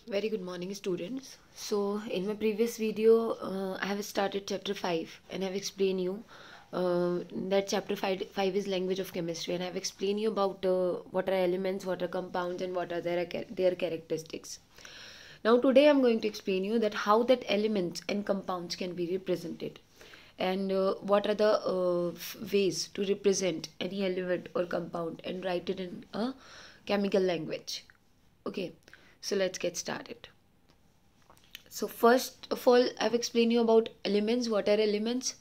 Very good morning, students. So, in my previous video, I have started chapter 5 and I have explained you that chapter 5 is language of chemistry, and I have explained you about what are elements, what are compounds, and what are their characteristics. Now, today I'm going to explain you that how that elements and compounds can be represented, and what are the ways to represent any element or compound and write it in a chemical language. Okay, so let's get started. So first of all, I've explained you about elements. What are elements?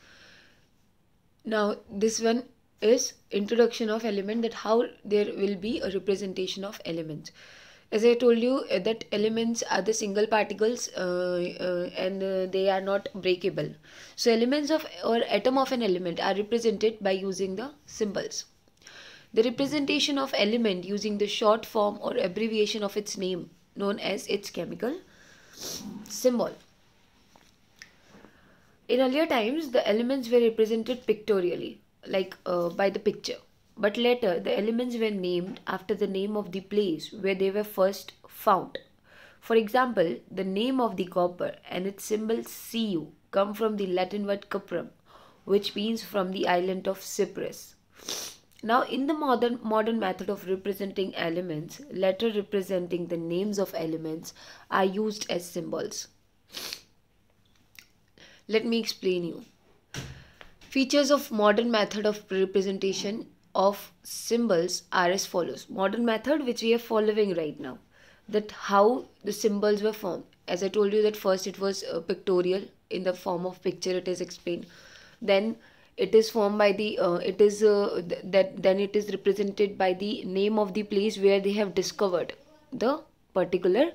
Now this one is introduction of element, that how there will be a representation of elements. As I told you that elements are the single particles and they are not breakable. So elements of or atom of an element are represented by using the symbols. The representation of element using the short form or abbreviation of its name known as its chemical symbol. In earlier times, the elements were represented pictorially, like by the picture. But later, the elements were named after the name of the place where they were first found. For example, the name of the copper and its symbol Cu come from the Latin word cuprum, which means from the island of Cyprus. Now, in the modern method of representing elements, letters representing the names of elements are used as symbols. Let me explain you. Features of modern method of representation of symbols are as follows. Modern method which we are following right now, that how the symbols were formed. As I told you that first it was pictorial, in the form of picture it is explained. Then it is formed by the then it is represented by the name of the place where they have discovered the particular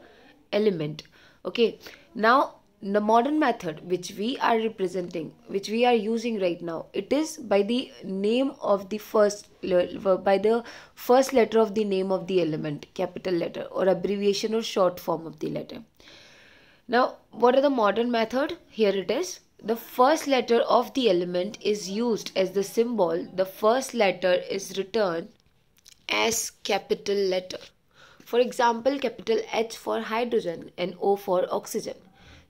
element. Okay, now the modern method which we are representing, which we are using right now, it is by the name of the by the first letter of the name of the element, capital letter, or abbreviation or short form of the letter. Now, what are the modern method? Here it is. The first letter of the element is used as the symbol. The first letter is written as capital letter. For example, capital H for hydrogen and O for oxygen.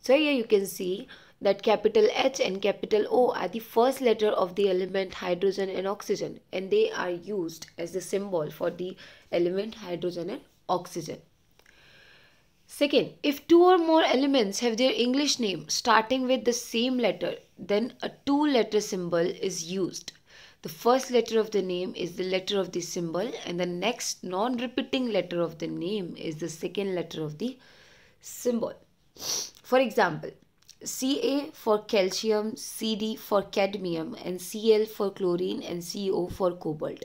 So here you can see that capital H and capital O are the first letter of the element hydrogen and oxygen, and they are used as the symbol for the element hydrogen and oxygen. Second, if two or more elements have their English name starting with the same letter, then a two-letter symbol is used. The first letter of the name is the letter of the symbol, and the next non-repeating letter of the name is the second letter of the symbol. For example, Ca for calcium, Cd for cadmium, and Cl for chlorine, and Co for cobalt.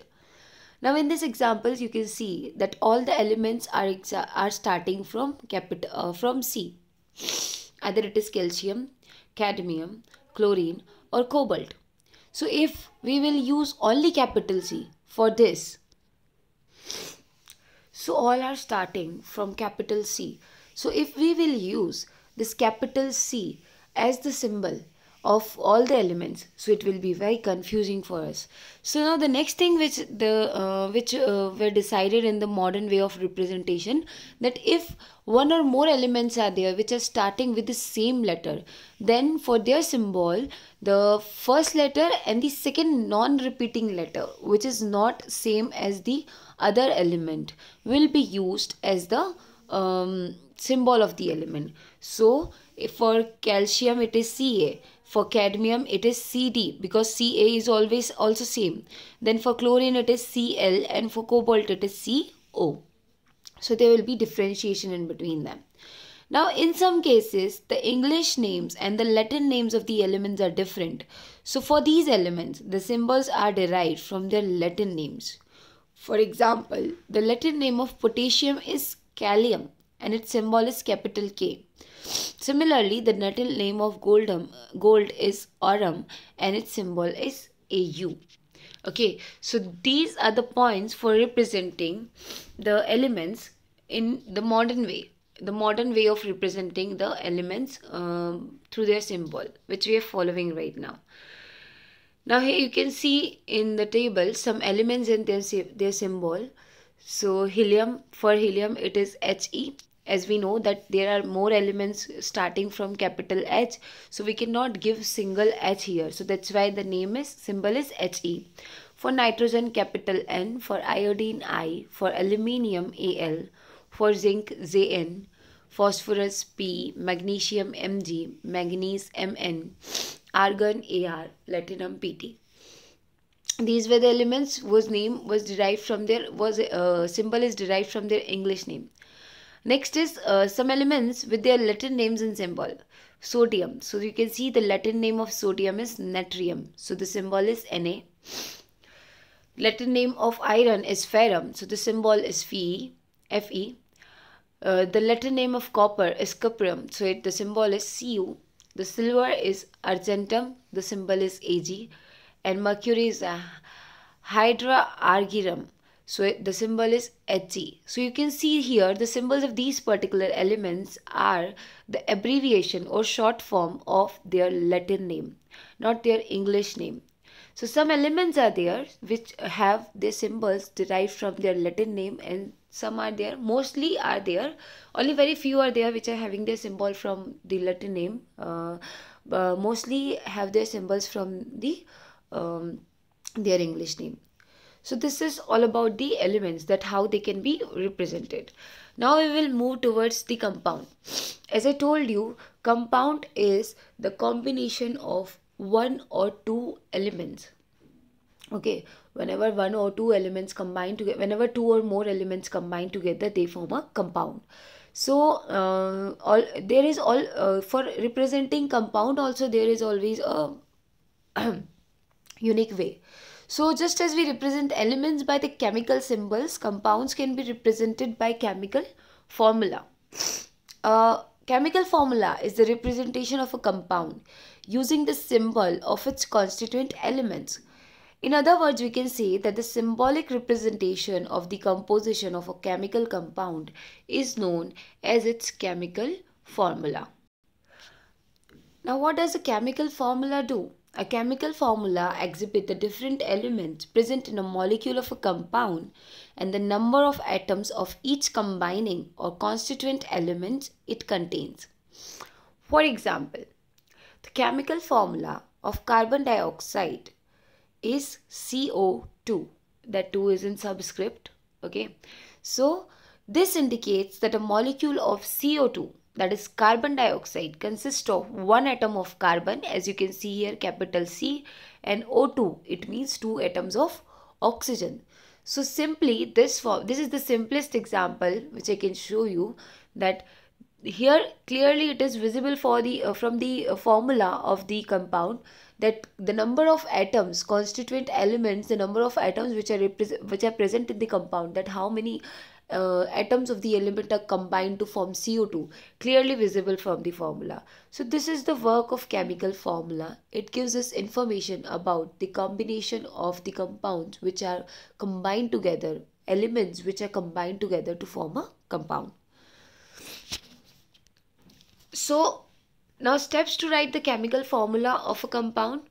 Now in these examples you can see that all the elements are starting from from C. Either it is calcium, cadmium, chlorine, or cobalt. So if we will use only capital C for this, so all are starting from capital C. So if we will use this capital C as the symbol of all the elements, so it will be very confusing for us. So now the next thing which were decided in the modern way of representation, that if one or more elements are there which are starting with the same letter, then for their symbol the first letter and the second non-repeating letter, which is not same as the other element, will be used as the symbol of the element. So if for calcium it is Ca, for cadmium it is Cd, because Ca is always also same. Then for chlorine it is Cl, and for cobalt it is Co. So there will be differentiation in between them. Now in some cases the English names and the Latin names of the elements are different. So for these elements the symbols are derived from their Latin names. For example, the Latin name of potassium is Kalium and its symbol is capital K. Similarly, the Latin name of gold is Aurum and its symbol is Au. Okay, so these are the points for representing the elements in the modern way. The modern way of representing the elements through their symbol, which we are following right now. Now here you can see in the table some elements and their symbol. So helium, for helium it is He. as we know that there are more elements starting from capital H, so we cannot give single H here, so that's why the symbol is He. For nitrogen, capital N. For iodine, I. For aluminium, Al. For zinc, Zn. Phosphorus, P. Magnesium, Mg. Manganese, Mn. Argon, Ar. Platinum, Pt. These were the elements whose name was derived from their symbol is derived from their English name. Next is some elements with their Latin names and symbol. Sodium. So you can see the Latin name of sodium is natrium. So the symbol is Na. Latin name of iron is ferrum. So the symbol is Fe. Fe. The Latin name of copper is cuprium. So the symbol is Cu. The silver is argentum. The symbol is Ag. And mercury is hydra argyrum. So the symbol is Hg. So you can see here the symbols of these particular elements are the abbreviation or short form of their Latin name, not their English name. So some elements are there which have their symbols derived from their Latin name, and some are there, mostly are there, only very few are there which are having their symbol from the Latin name. Mostly have their symbols from the their English name. So this is all about the elements, that how they can be represented. Now we will move towards the compound. As I told you, compound is the combination of one or two elements. Okay, whenever one or two elements combine together, whenever two or more elements combine together, they form a compound. So for representing compound also there is always a unique way. So just as we represent elements by the chemical symbols, compounds can be represented by chemical formula. Chemical formula is the representation of a compound using the symbol of its constituent elements. In other words, we can say that the symbolic representation of the composition of a chemical compound is known as its chemical formula. Now, what does a chemical formula do? A chemical formula exhibits the different elements present in a molecule of a compound and the number of atoms of each combining or constituent element it contains. For example, the chemical formula of carbon dioxide is CO2. That 2 is in subscript. Okay. So, this indicates that a molecule of CO2, that is carbon dioxide, consists of one atom of carbon, as you can see here, capital C, and O2, it means 2 atoms of oxygen. So simply this is the simplest example which I can show you, that here clearly it is visible for the from the formula of the compound, that the number of atoms, constituent elements, the number of atoms which are present in the compound, that how many atoms of the element are combined to form CO2, clearly visible from the formula. So this is the work of chemical formula. It gives us information about the combination of the compounds which are combined together, elements which are combined together to form a compound. So now steps to write the chemical formula of a compound.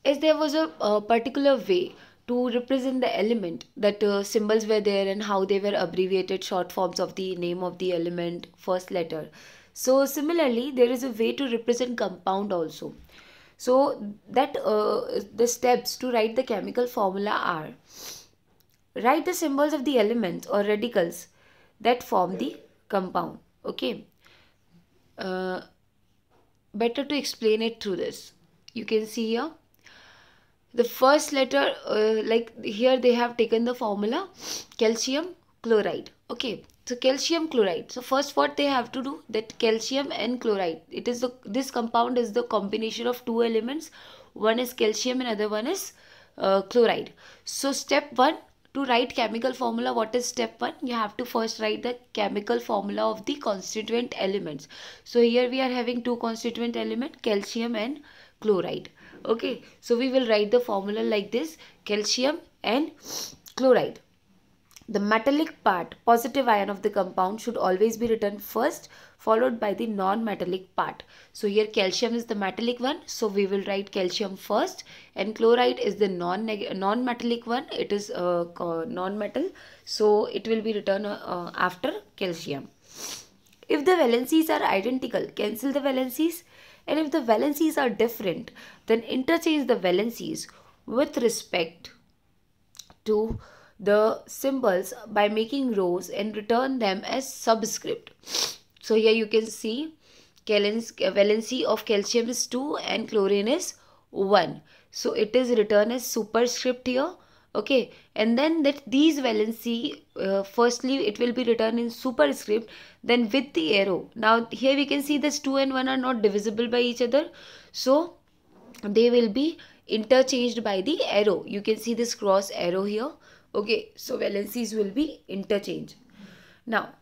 As there was a particular way to represent the element, that symbols were there and how they were abbreviated, short forms of the name of the element, first letter. So similarly, there is a way to represent compound also. So that the steps to write the chemical formula are: write the symbols of the elements or radicals that form the compound. Okay. Better to explain it through this. You can see here the first letter, like here they have taken the formula calcium chloride. Okay, so calcium chloride. So first what they have to do, that calcium and chloride, it is this compound is the combination of two elements. One is calcium and other one is chloride. So step 1, to write chemical formula, what is step 1? You have to first write the chemical formula of the constituent elements. So here we are having two constituent elements, calcium and chloride. Okay, so we will write the formula like this: calcium and chloride. The metallic part, positive ion of the compound, should always be written first, followed by the non-metallic part. So here calcium is the metallic one, so we will write calcium first, and chloride is the non-metallic one, it is non-metal, so it will be written after calcium. If the valencies are identical, cancel the valencies, and if the valencies are different, then interchange the valencies with respect to the symbols by making rows and return them as subscript. So here you can see valency of calcium is 2 and chlorine is 1. So it is written as superscript here. Okay, and then that these valency, firstly it will be written in superscript, then with the arrow. Now here we can see this 2 and 1 are not divisible by each other, so they will be interchanged by the arrow. You can see this cross arrow here. Okay, so valencies will be interchanged. Now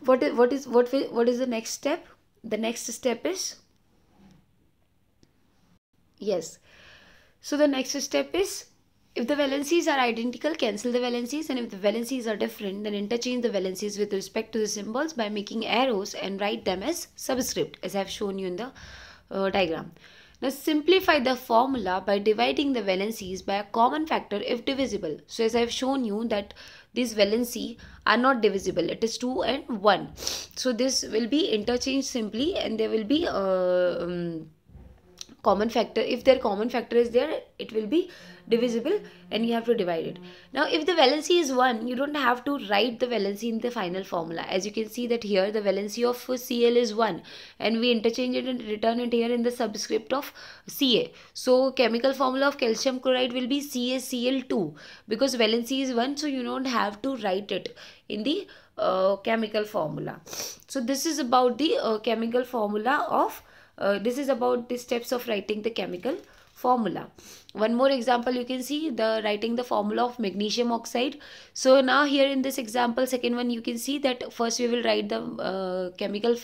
what is the next step? The next step is, yes, so the next step is, if the valencies are identical, cancel the valencies, and if the valencies are different, then interchange the valencies with respect to the symbols by making arrows and write them as subscript, as I have shown you in the diagram. Now simplify the formula by dividing the valencies by a common factor if divisible. So as I have shown you that these valency are not divisible, it is 2 and 1. So this will be interchanged simply, and there will be common factor. If their common factor is there, it will be divisible and you have to divide it. Now if the valency is 1, you don't have to write the valency in the final formula. As you can see that here the valency of Cl is 1 and we interchange it and return it here in the subscript of Ca. So chemical formula of calcium chloride will be CaCl2, because valency is 1, so you don't have to write it in the chemical formula. So this is about the chemical formula of this is about the steps of writing the chemical formula. One more example, you can see the writing the formula of magnesium oxide. So now here in this example, second one, you can see that first we will write the chemical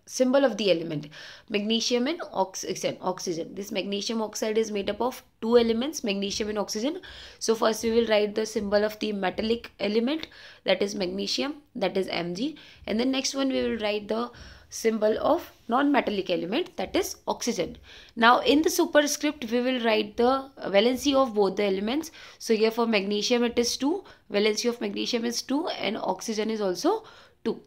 symbol of the element magnesium and oxygen. This magnesium oxide is made up of two elements, magnesium and oxygen. So first we will write the symbol of the metallic element, that is magnesium, that is Mg, and then next one we will write the symbol of non-metallic element, that is oxygen. Now in the superscript we will write the valency of both the elements. So here for magnesium it is 2, valency of magnesium is 2, and oxygen is also 2.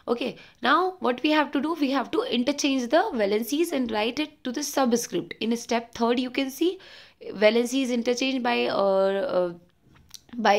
Okay, now what we have to do, we have to interchange the valencies and write it to the subscript. In step 3rd, you can see valency is interchanged by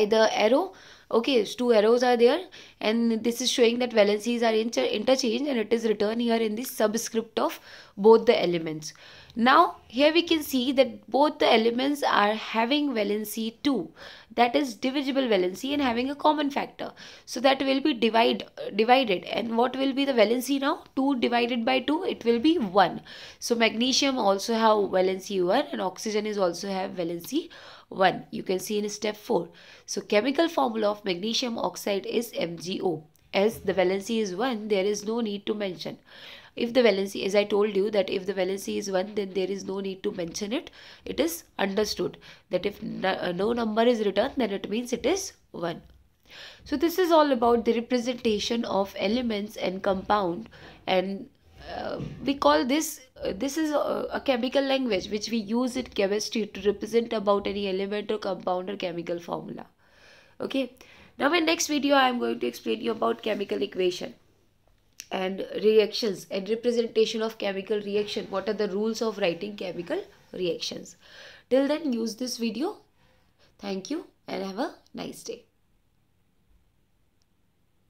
the arrow. Okay, 2 arrows are there, and this is showing that valencies are interchanged, and it is written here in the subscript of both the elements. Now here we can see that both the elements are having valency 2, that is divisible valency and having a common factor. So that will be divided, and what will be the valency now? 2 divided by 2, it will be 1. So magnesium also have valency 1 and oxygen is also have valency 1. You can see in step 4. So chemical formula of magnesium oxide is MgO. As the valency is 1, there is no need to mention. If the valency, as I told you that if the valency is 1, then there is no need to mention it. It is understood that if no number is written, then it means it is 1. So this is all about the representation of elements and compound, and we call this this is a chemical language which we use in chemistry to represent about any element or compound or chemical formula. Okay, now in next video I am going to explain you about chemical equation and reactions and representation of chemical reaction. What are the rules of writing chemical reactions? Till then, use this video. Thank you and have a nice day.